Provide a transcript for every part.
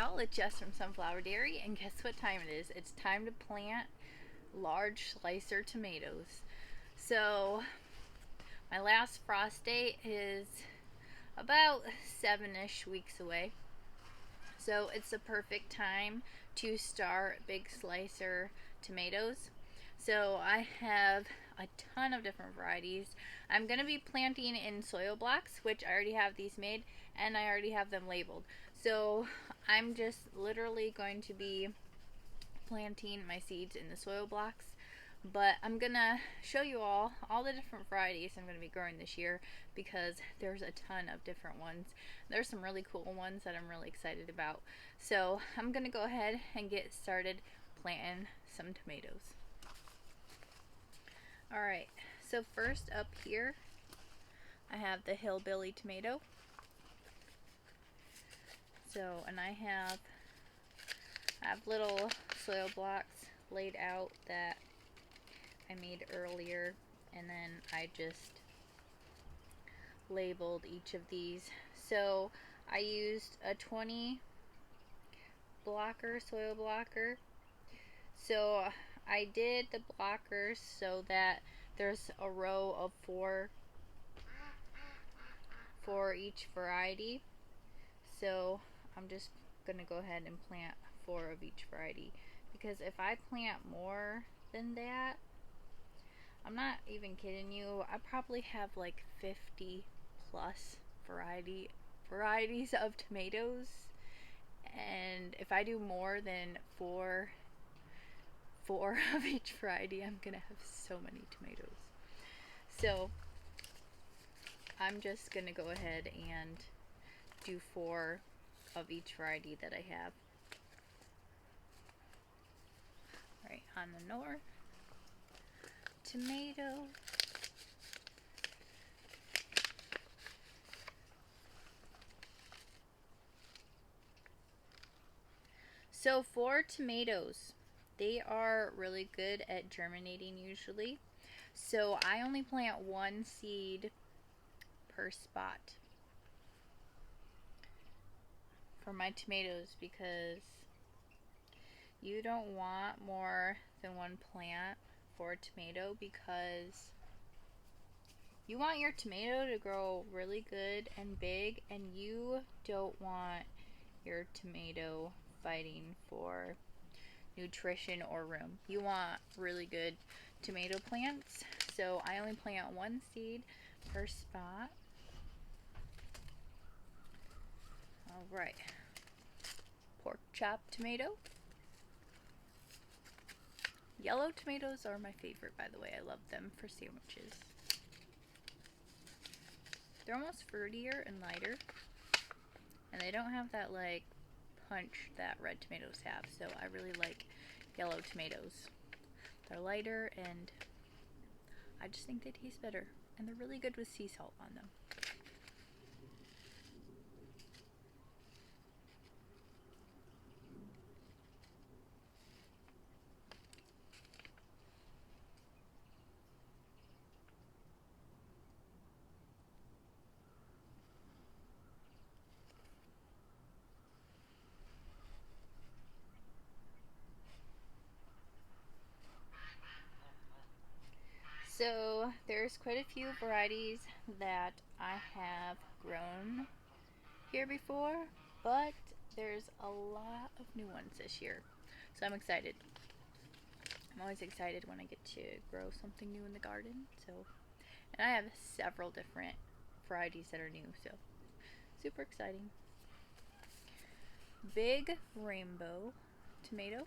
y'all, it's Jess from Sunflower Dairy, and guess what time it is? It's time to plant large slicer tomatoes. So, my last frost date is about 7-ish weeks away. So, it's the perfect time to start big slicer tomatoes. So, I have a ton of different varieties. I'm going to be planting in soil blocks, which I already have these made, and I already have them labeled. So I'm just literally going to be planting my seeds in the soil blocks, but I'm gonna show you all the different varieties I'm gonna be growing this year, because there's a ton of different ones. There's some really cool ones that I'm really excited about. So I'm gonna go ahead and get started planting some tomatoes. Alright, so first up here I have the hillbilly tomato. So, and I have little soil blocks laid out that I made earlier, and then I just labeled each of these. So I used a 20 blocker, soil blocker. So I did the blockers so that there's a row of 4 for each variety. So I'm just gonna go ahead and plant 4 of each variety, because if I plant more than that, I'm not even kidding you, I probably have like 50 plus varieties of tomatoes, and if I do more than 4 of each variety, I'm gonna have so many tomatoes. So I'm just gonna go ahead and do 4 of each variety that I have. Right on the north, tomato, so for tomatoes, they are really good at germinating usually. So I only plant 1 seed per spot for my tomatoes, because you don't want more than 1 plant for a tomato, because you want your tomato to grow really good and big, and you don't want your tomato fighting for nutrition or room. You want really good tomato plants. So I only plant 1 seed per spot. Alright, pork chop tomato. Yellow tomatoes are my favorite, by the way. I love them for sandwiches. They're almost fruitier and lighter, and they don't have that like punch that red tomatoes have, so I really like yellow tomatoes. They're lighter, and I just think they taste better, and they're really good with sea salt on them. So there's quite a few varieties that I have grown here before, but there's a lot of new ones this year. So I'm excited. I'm always excited when I get to grow something new in the garden. So, and I have several different varieties that are new, so super exciting. Big rainbow tomato.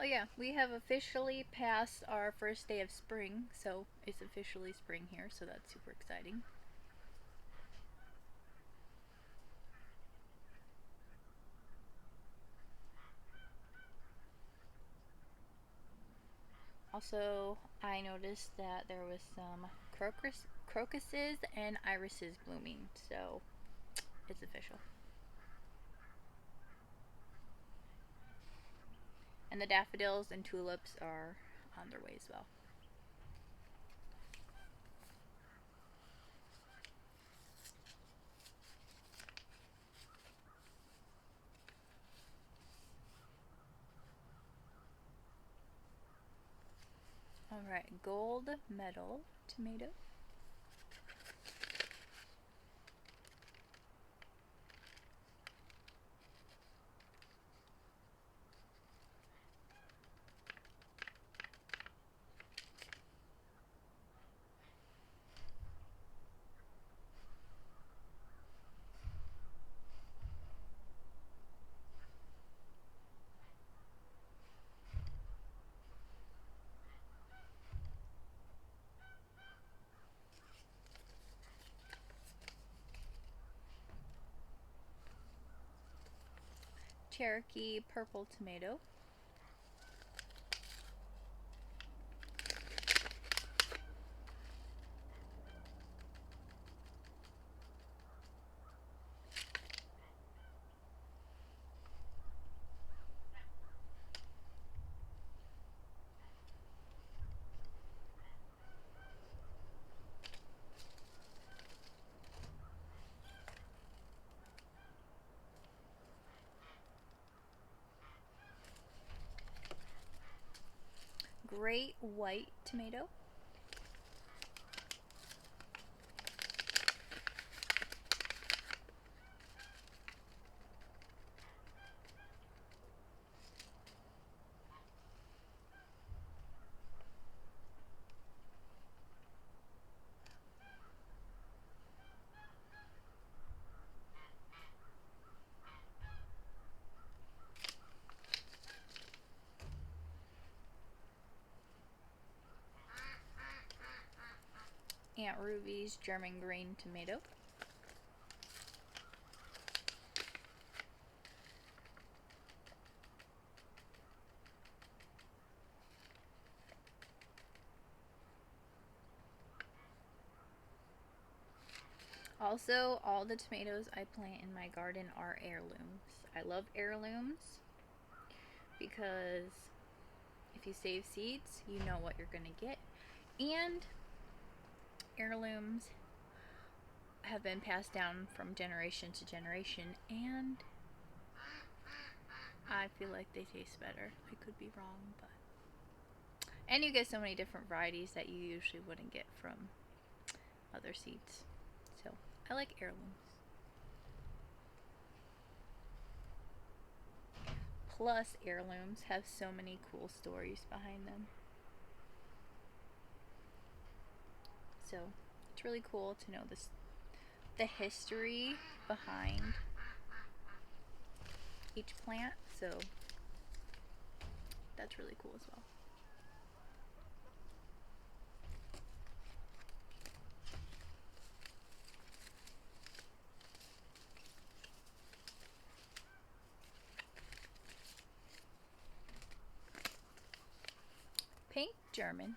Oh yeah, we have officially passed our first day of spring, so it's officially spring here, so that's super exciting. Also, I noticed that there was some crocuses and irises blooming, so it's official. And the daffodils and tulips are on their way as well. Alright, gold medal tomato. Cherokee purple tomato. Great white tomato. Aunt Ruby's German green tomato. Also, all the tomatoes I plant in my garden are heirlooms. I love heirlooms because if you save seeds, you know what you're going to get. And heirlooms have been passed down from generation to generation, and I feel like they taste better. I could be wrong, but... And you get so many different varieties that you usually wouldn't get from other seeds. So, I like heirlooms. Plus, heirlooms have so many cool stories behind them. So, it's really cool to know the history behind each plant. So, that's really cool as well. Pink German.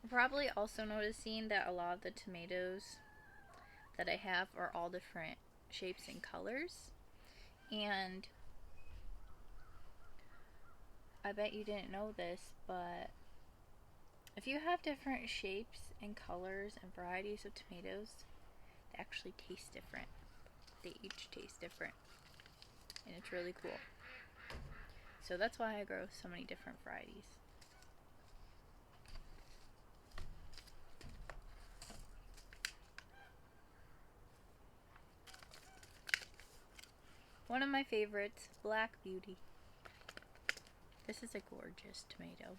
I'm probably also noticing that a lot of the tomatoes that I have are all different shapes and colors. And I bet you didn't know this, but if you have different shapes and colors and varieties of tomatoes, they actually taste different. They each taste different. And it's really cool. So that's why I grow so many different varieties. One of my favorites, Black Beauty. This is a gorgeous tomato.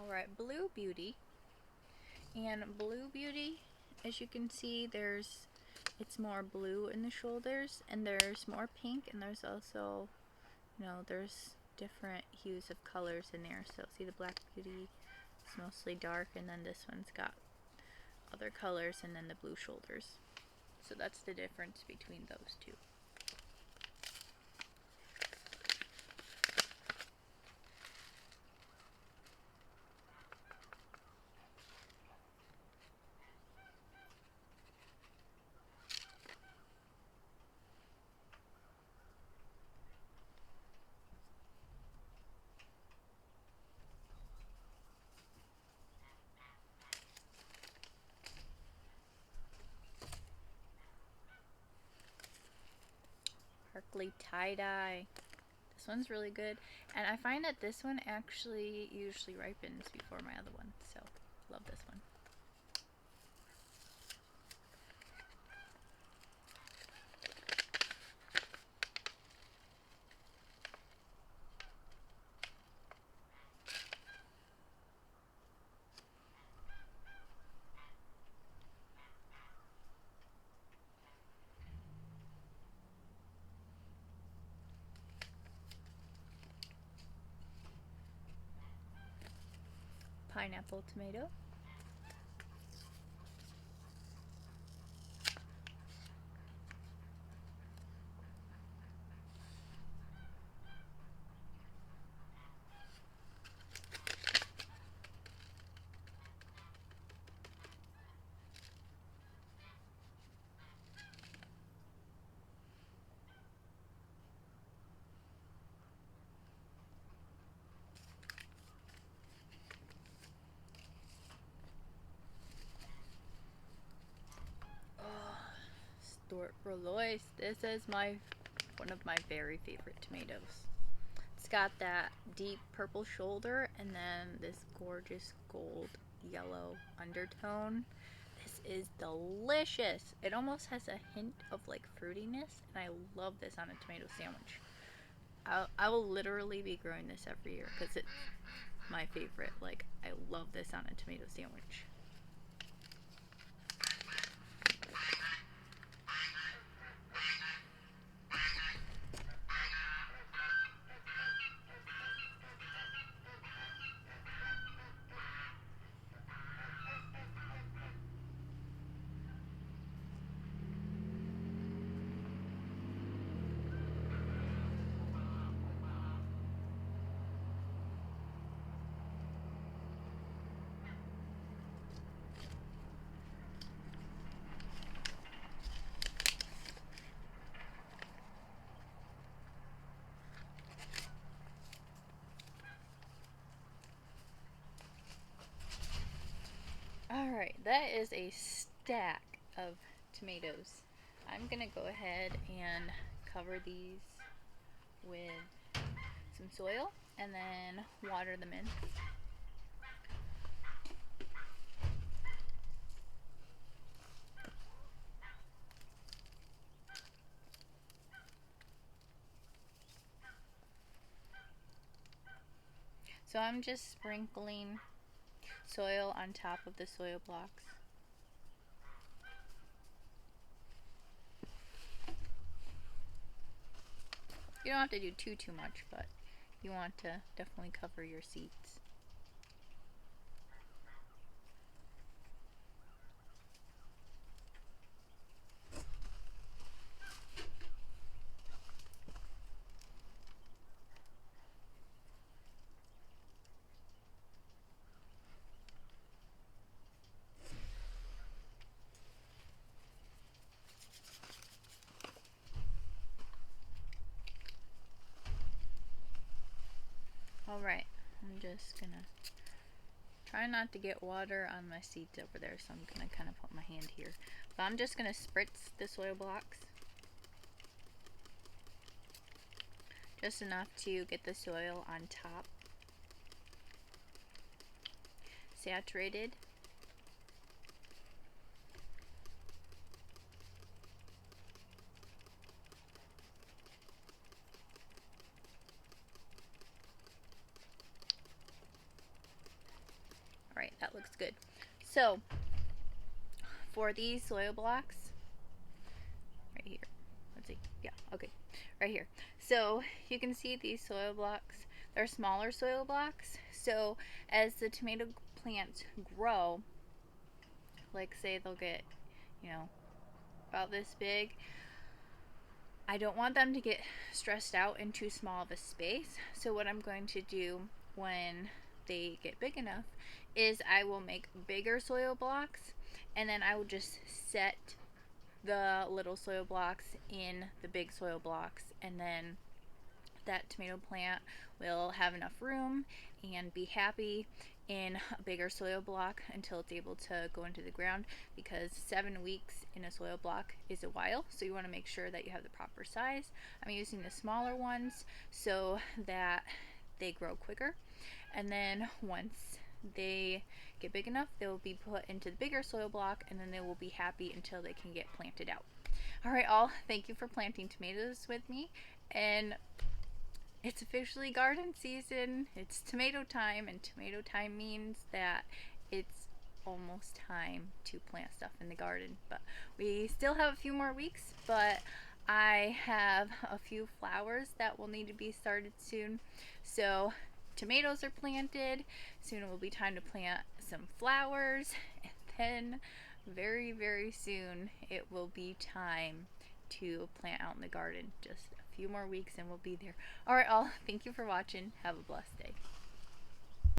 Alright, Blue Beauty. And Blue Beauty, as you can see, it's more blue in the shoulders, and there's more pink, and there's also, there's different hues of colors in there. So see, the Black Beauty is mostly dark, and then this one's got other colors, and then the blue shoulders. So that's the difference between those two. Sparkly tie-dye. This one's really good, and I find that this one actually usually ripens before my other one, so love this one. Pineapple tomato. Stuart Burlois. This is one of my very favorite tomatoes. It's got that deep purple shoulder and then this gorgeous gold yellow undertone. This is delicious. It almost has a hint of like fruitiness, and I love this on a tomato sandwich. I will literally be growing this every year because it's my favorite. Like, I love this on a tomato sandwich. Alright, that is a stack of tomatoes. I'm gonna go ahead and cover these with some soil and then water them in. So I'm just sprinkling soil on top of the soil blocks. You don't have to do too much, but you want to definitely cover your seeds. Alright, I'm just gonna try not to get water on my seeds over there, so I'm gonna kind of put my hand here. But I'm just gonna spritz the soil blocks. Just enough to get the soil on top saturated. that looks good. So for these soil blocks, right here, let's see, yeah, okay, right here. So you can see these soil blocks, they're smaller soil blocks. So as the tomato plants grow, like say they'll get, you know, about this big, I don't want them to get stressed out in too small of a space. So what I'm going to do when they get big enough is I will make bigger soil blocks, and then I will just set the little soil blocks in the big soil blocks, and then that tomato plant will have enough room and be happy in a bigger soil block until it's able to go into the ground, because 7 weeks in a soil block is a while, so you want to make sure that you have the proper size. I'm using the smaller ones so that they grow quicker, and then once they get big enough, they will be put into the bigger soil block, and then they will be happy until they can get planted out. Alright all, thank you for planting tomatoes with me, and it's officially garden season. It's tomato time, and tomato time means that it's almost time to plant stuff in the garden. But we still have a few more weeks, but I have a few flowers that will need to be started soon. So tomatoes are planted. Soon it will be time to plant some flowers, and then very, very soon it will be time to plant out in the garden. Just a few more weeks and we'll be there. Alright all, thank you for watching. Have a blessed day.